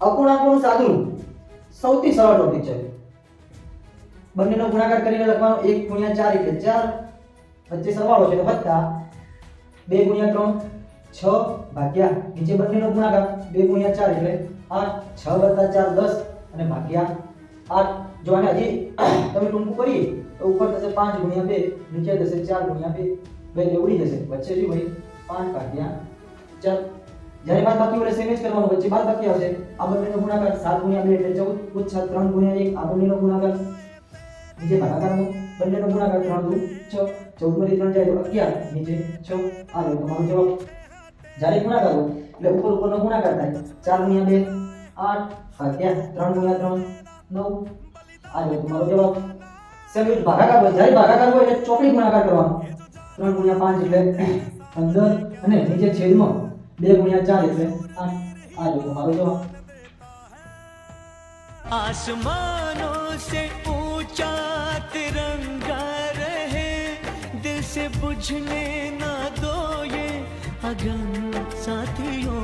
અપૂર્ણાંકોનું સાદુરૂપ સૌથી સરળ ટોપિક છે. બંનેનો ગુણાકાર કરીને લખવાનો 1 * 4 એટલે 4, વચ્ચે સરવાળો છે તો વત્તા 2 * 3 6 ભાગ્યા નીચે બંનેનો ગુણાકાર 2 * 4 એટલે 8, 6 + 4 10 અને ભાગ્યા 8. જો આને હજી તમે ટૂંકું કરીએ તો ઉપર થશે 5 * 2, નીચે થશે 4 * 2, બે ઉડી જશે, વચ્ચે શું ભાઈ 5 ભાગ્યા 4. જ્યારે બાદ બાકી વડે સેમ જ કરવાનું, વચ્ચે બાદ બાકી આવશે. આ બંનેનો ગુણાકાર 7 * 2 એટલે 14, ઓછા 3 * 1 આ બંનેનો ગુણાકાર નીચે ભાગાકારનો બંનેનો ગુણાકાર 3 × 2 = 6, 14 માંથી 3 જાય તો 11, નીચે 6. આ લો તમારો જવાબ. જ્યારે ગુણાકાર હોય એટલે ઉપર ઉપરનો ગુણાકાર થાય 4 * 2 8 ભાગ્યા 3 * 3 9. આ લો તમારો જવાબ. સેમ ભાગાકાર હોય, જ્યારે ભાગાકાર હોય એટલે ચોકડી ગુણાકાર કરવાનો. 3 * 5 એટલે 15 અને નીચે છેદમાં 2 * 4 એટલે 8. આ લો તમારો જવાબ. आसमानों से ऊंचा तिरंगा रहे, दिल से बुझने ना दो ये अगन साथियों.